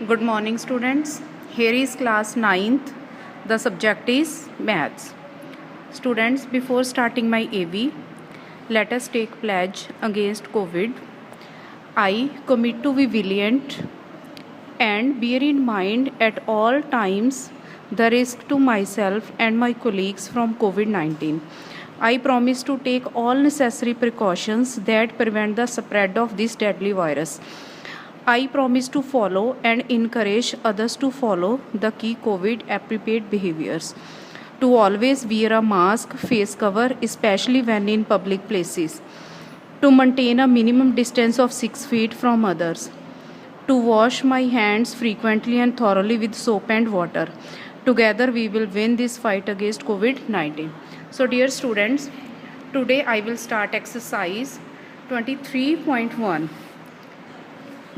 Good morning, students. Here is class 9th. The subject is maths. Students, before starting my AV, let us take pledge against COVID. I commit to be vigilant and bear in mind at all times the risk to myself and my colleagues from COVID-19. I promise to take all necessary precautions that prevent the spread of this deadly virus. I promise to follow and encourage others to follow the key COVID appropriate behaviors. To always wear a mask, face cover, especially when in public places. To maintain a minimum distance of 6 feet from others. To wash my hands frequently and thoroughly with soap and water. Together we will win this fight against COVID-19. So dear students, today I will start exercise 23.1.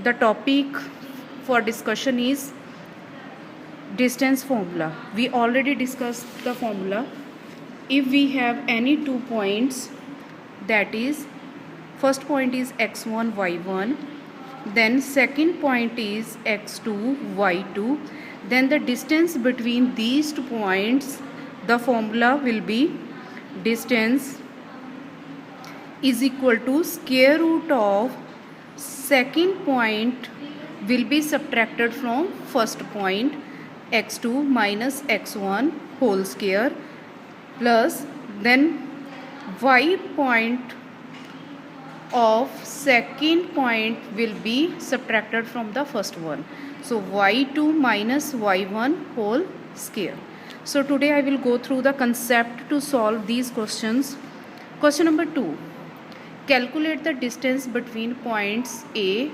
The topic for discussion is distance formula. We already discussed the formula. If we have any 2 points, that is, first point is x1, y1, then second point is x2, y2, then the distance between these 2 points, the formula will be distance is equal to square root of second point will be subtracted from first point, x2 minus x1 whole square, plus then y point of second point will be subtracted from the first one. So y2 minus y1 whole square. So today I will go through the concept to solve these questions. Question number 2. Calculate the distance between points A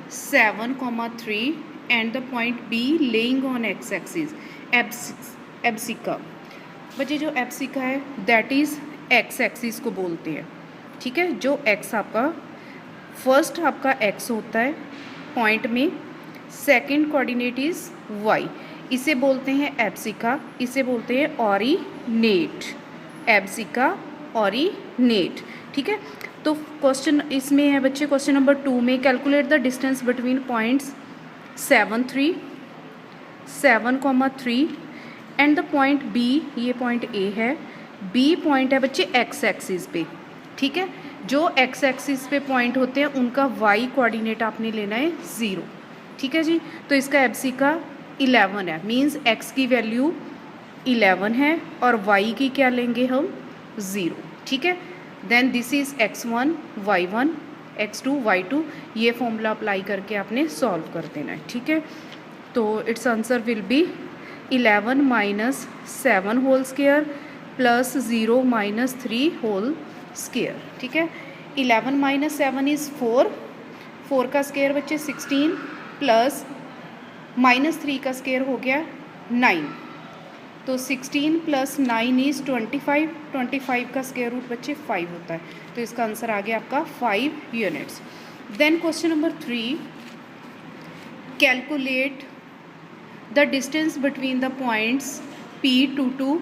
7, 3 and the point B laying on x-axis. एब्सिका बच्चे जो एब्सिका है that is x axis को बोलते हैं, ठीक है। जो x आपका फर्स्ट आपका एक्स होता है पॉइंट में, सेकंड कोऑर्डिनेट इज़ वाई, इसे बोलते हैं एब्सिका, इसे बोलते हैं ऑरिनेट, एब्सिका ऑरिनेट, ठीक है। तो क्वेश्चन इसमें है बच्चे, क्वेश्चन नंबर 2 में calculate the distance between points 7, 3 and the point B, ये पॉइंट ए है, बी पॉइंट है बच्चे एक्स एक्सिस पे, ठीक है। जो एक्स एक्सिस पे पॉइंट होते हैं उनका वाई कोऑर्डिनेट आपने लेना है 0, ठीक है जी। तो इसका एब्सिका 11 है, मींस एक्स की वैल्यू 11 है और वाई की क्या लेंगे हम 0, ठीक है। Then this is x1, y1, x2, y2, ये फॉर्मूला अप्लाई करके आपने सॉल्व कर देना है, ठीक है। तो its answer will be 11 minus 7 whole square plus 0 minus 3 whole square, ठीक है। 11 माइनस 7 इज़ 4 का स्क्वायर बच्चे 16 प्लस माइनस 3 का स्क्वायर हो गया 9, तो 16 प्लस 9 इज़ 25 का स्क्वायर रूट बच्चे 5 होता है, तो इसका आंसर आ गया आपका 5 units. Then question number 3, calculate the distance between the points P22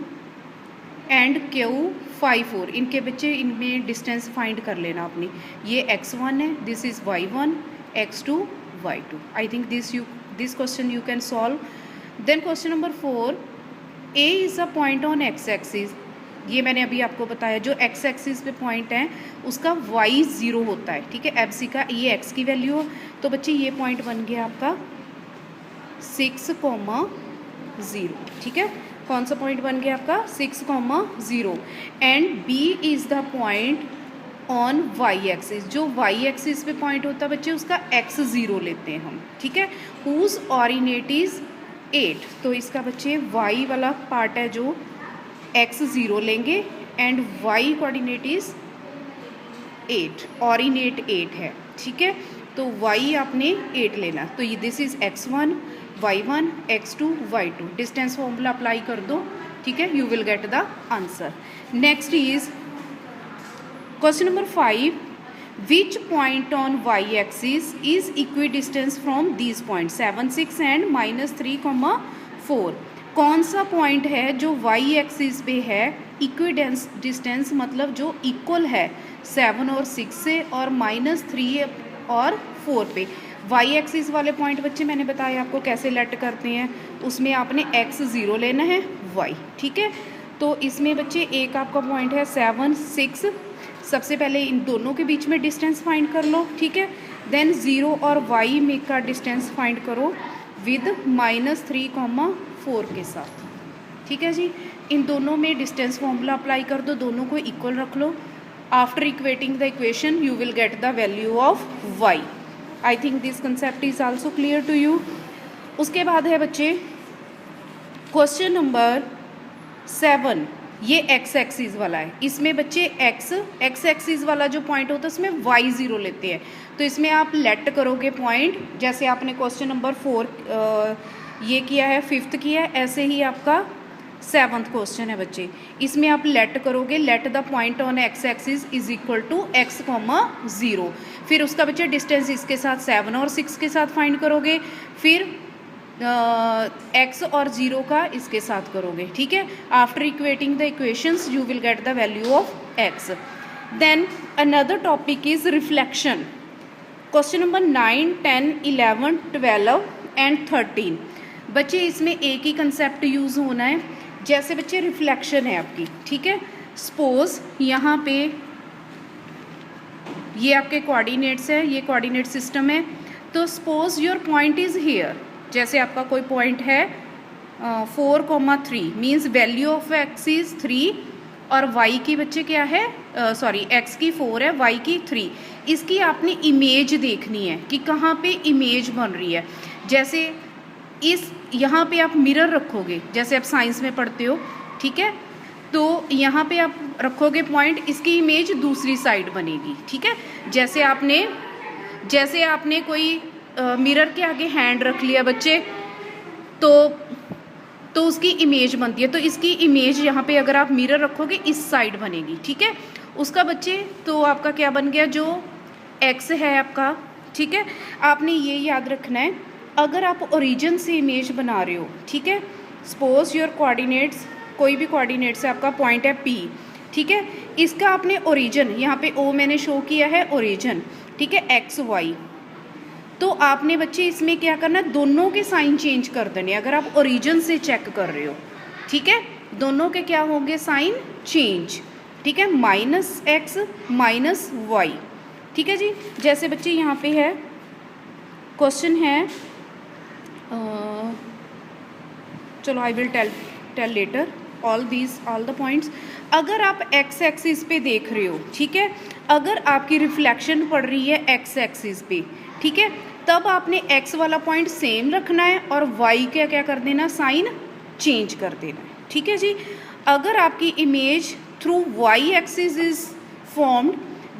and Q54। इनके बच्चे इनमें डिस्टेंस फाइंड कर लेना अपनी। ये x1 है, this is y1, x2, y2। I think this question you can solve. Then question number 4, A is a point on x axis, ये मैंने अभी आपको बताया, जो एक्स एक्सिस पे पॉइंट है उसका y 0 होता है, ठीक है। एब्सिका ये x की वैल्यू हो, तो बच्चे ये पॉइंट बन गया आपका 6, 0, ठीक है। कौन सा पॉइंट बन गया आपका 6, 0 and B is the point on y axis, जो y एक्सिस पे पॉइंट होता है बच्चे उसका x 0 लेते हैं हम, ठीक है। हुज ऑरिनेट इज़ 8, तो इसका बच्चे y वाला पार्ट है जो x 0 लेंगे एंड y कोऑर्डिनेट इज़ 8, ऑरिनेट 8 है, ठीक है। तो y आपने 8 लेना, तो ये this is x1, y1, x2, y2, distance formula apply कर दो, ठीक है, you will get the answer. Next is question number 5, which point on y-axis is equidistant from these points 7, 6 and -3, 4। कौन सा पॉइंट है जो y-axis पे है इक्विडिस्टेंस, मतलब जो इक्वल है 7 और 6 से और -3 और 4 पे। वाई एक्सिस वाले पॉइंट बच्चे मैंने बताया आपको कैसे लेट करते हैं, उसमें आपने x 0 लेना है, y, ठीक है। तो इसमें बच्चे एक आपका पॉइंट है 7 6, सबसे पहले इन दोनों के बीच में डिस्टेंस फाइंड कर लो, ठीक है। देन 0 और y में का डिस्टेंस फाइंड करो विद -3,4 के साथ, ठीक है जी। इन दोनों में डिस्टेंस फॉर्मूला अप्लाई कर दो, दोनों को इक्वल रख लो। After equating the equation you will get the value of y। I think this concept is also clear to you. उसके बाद है बच्चे क्वेश्चन नंबर 7, ये x एक्सिस वाला है। इसमें बच्चे x एक्सिस वाला जो पॉइंट होता है उसमें y 0 लेते हैं। तो इसमें आप लेट करोगे पॉइंट, जैसे आपने क्वेश्चन नंबर 4 ये किया है, 5th किया है, ऐसे ही आपका 7th क्वेश्चन है बच्चे। इसमें आप लेट करोगे, let the point on x axis is equal to x, 0। फिर उसका बच्चे डिस्टेंस इसके साथ 7 और 6 के साथ फाइंड करोगे, फिर x और 0 का इसके साथ करोगे, ठीक है। After equating the equations you will get the value of x। Then another topic is reflection. Question number 9, 10, 11, 12 and 13 बच्चे, इसमें एक ही कंसेप्ट यूज़ होना है। जैसे बच्चे रिफ्लेक्शन है आपकी, ठीक है। सपोज यहाँ पे ये आपके कोऑर्डिनेट्स है, ये कोऑर्डिनेट सिस्टम है। तो suppose your point is here, जैसे आपका कोई पॉइंट है 4,3 means value of x is 3 और y की बच्चे क्या है, सॉरी x की 4 है, y की 3। इसकी आपने इमेज देखनी है कि कहाँ पे इमेज बन रही है। जैसे इस यहाँ पे आप मिरर रखोगे, जैसे आप साइंस में पढ़ते हो, ठीक है। तो यहाँ पे आप रखोगे पॉइंट, इसकी इमेज दूसरी साइड बनेगी, ठीक है। जैसे आपने कोई मिरर के आगे हैंड रख लिया बच्चे, तो उसकी इमेज बनती है। तो इसकी इमेज यहाँ पे अगर आप मिरर रखोगे इस साइड बनेगी, ठीक है। उसका बच्चे तो आपका क्या बन गया, जो x है आपका, ठीक है। आपने ये याद रखना है, अगर आप ओरिजिन से इमेज बना रहे हो, ठीक है। सपोज योर कोऑर्डिनेट्स, कोई भी कोऑर्डिनेट्स है आपका, पॉइंट है P, ठीक है। इसका आपने ओरिजिन, यहाँ पे O मैंने शो किया है ओरिजिन, ठीक है, x y। तो आपने बच्चे इसमें क्या करना, दोनों के साइन चेंज कर देने। अगर आप ओरिजिन से चेक कर रहे हो, ठीक है, दोनों के क्या होंगे, साइन चेंज, ठीक है, -x -y, ठीक है जी। जैसे बच्चे यहाँ पे है क्वेश्चन है, चलो I will tell later all the points. अगर आप x एक्सिस पे देख रहे हो, ठीक है, अगर आपकी रिफ्लेक्शन पड़ रही है x एक्सिस पे, ठीक है, तब आपने x वाला पॉइंट सेम रखना है और y का क्या कर देना, साइन चेंज कर देना है, ठीक है जी। अगर आपकी image through y axis is formed,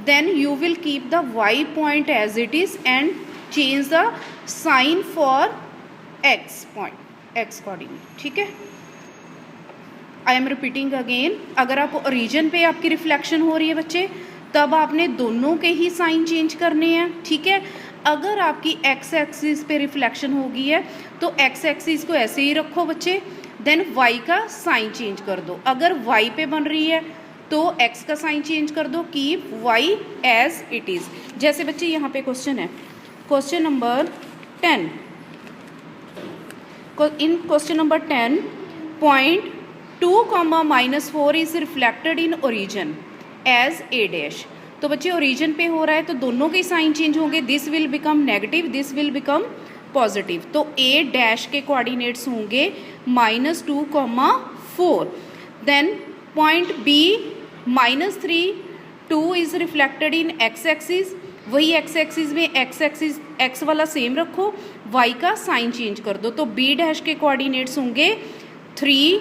then you will keep the y point as it is and change the sign for x point, x coordinate, ठीक है। आई एम रिपीटिंग अगेन, अगर आप ओरिजिन पे आपकी रिफ्लेक्शन हो रही है बच्चे, तब आपने दोनों के ही साइन चेंज करने हैं, ठीक है। अगर आपकी x एक्सिस पे रिफ्लेक्शन हो गई है तो x एक्सिस को ऐसे ही रखो बच्चे, देन y का साइन चेंज कर दो। अगर y पे बन रही है तो x का साइन चेंज कर दो, keep y as it is. जैसे बच्चे यहाँ पे क्वेश्चन है, question number 10, in question number 10 point 2, -4 is reflected in origin as a dash। तो बच्चे ओरिजिन पे हो रहा है तो दोनों के साइन चेंज होंगे, this will become negative, this will become positive. तो a डैश के कोऑर्डिनेट्स होंगे -2, 4। Then point B -3, 2 is reflected in x axis, वही x एक्सिस में x वाला सेम रखो, y का साइन चेंज कर दो। तो b डैश के कोऑर्डिनेट्स होंगे -3,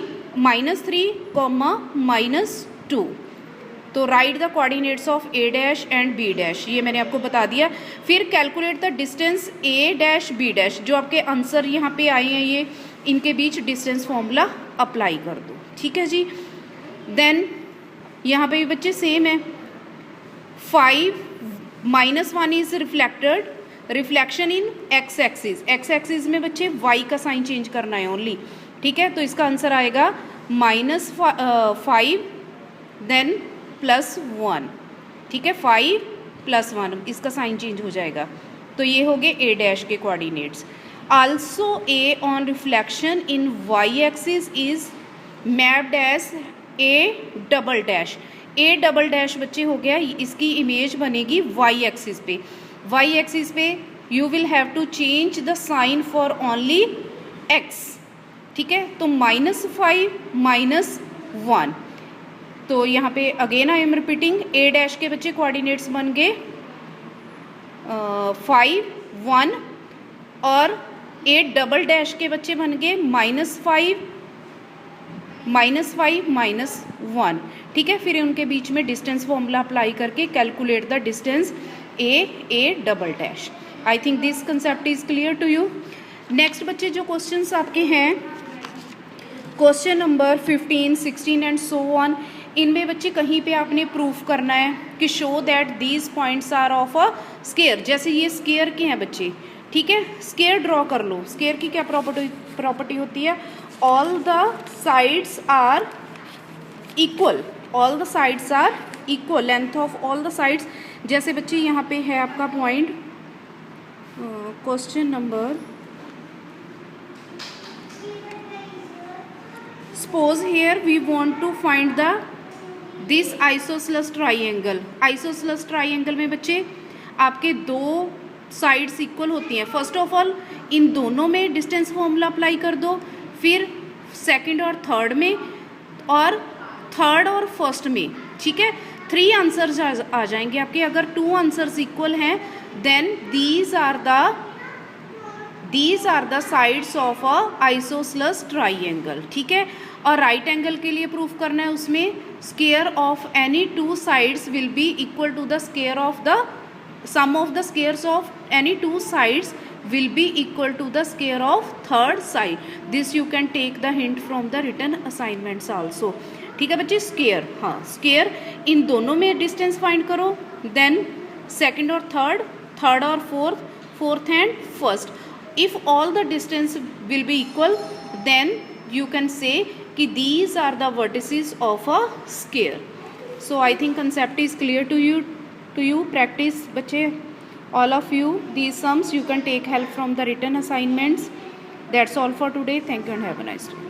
-2। तो right the coordinates of a dash and b dash, ये मैंने आपको बता दिया। फिर calculate the distance a dash b dash, जो आपके आंसर यहाँ पे आए हैं ये, इनके बीच डिस्टेंस फॉर्मूला अप्लाई कर दो, ठीक है जी। देन यहाँ पे भी बच्चे सेम है, 5 -1 is reflection in x axis, x axis में बच्चे y का साइन चेंज करना है ओनली, ठीक है। तो इसका आंसर आएगा -5 देन +1, ठीक है, 5 + 1, इसका साइन चेंज हो जाएगा। तो ये हो गए ए डैश के coordinates. Also A on reflection in y axis is mapped as A double dash. A double dash बच्चे हो गया, इसकी इमेज बनेगी वाई एक्सिस पे। वाई एक्सिस पे you will have to change the sign for only x, ठीक है। तो -5 -1, तो यहाँ पे again I am repeating, A dash के बच्चे कोऑर्डिनेट्स बन गए 5 1, और ए डबल डैश के बच्चे बन गए -5 -1, ठीक है। फिर उनके बीच में डिस्टेंस फॉर्मूला अप्लाई करके calculate the distance A double dash. I think this concept is clear to you. Next बच्चे जो क्वेश्चंस आपके हैं, question number 15, 16 and so on, इनमें बच्चे कहीं पे आपने प्रूफ करना है कि show that these points are of a square. जैसे ये स्केयर के हैं बच्चे, ठीक है, स्केयर ड्रॉ कर लो। स्केयर की क्या प्रॉपर्टी होती है? All the sides are equal, all the sides are equal, length of all the sides. जैसे बच्चे यहाँ पे है आपका point, question number, suppose here we want to find the this isosceles triangle। isosceles triangle में बच्चे आपके दो साइड्स इक्वल होती हैं। फर्स्ट ऑफ ऑल इन दोनों में डिस्टेंस फॉर्मूला अप्लाई कर दो, फिर सेकंड और थर्ड में, और थर्ड और फर्स्ट में, ठीक है। 3 आंसर्स आ जाएंगे आपके। अगर 2 आंसर्स इक्वल हैं then these are the sides of a isosceles triangle, ठीक है। और राइट एंगल के लिए प्रूफ करना है, उसमें square of any 2 sides will be equal to the square of the sum of the squares of any 2 sides will be equal to the square of third side। this you can take the hint from the written assignments also, ठीक है बच्चे। Square, हाँ square, इन दोनों में distance find करो, then second और third, third और fourth and first. If all the distance will be equal then you can say कि these are the vertices of a square। so I think concept is clear to you। practice बच्चे, all of you these sums you can take help from the written assignments। that's all for today। thank you and have a nice day।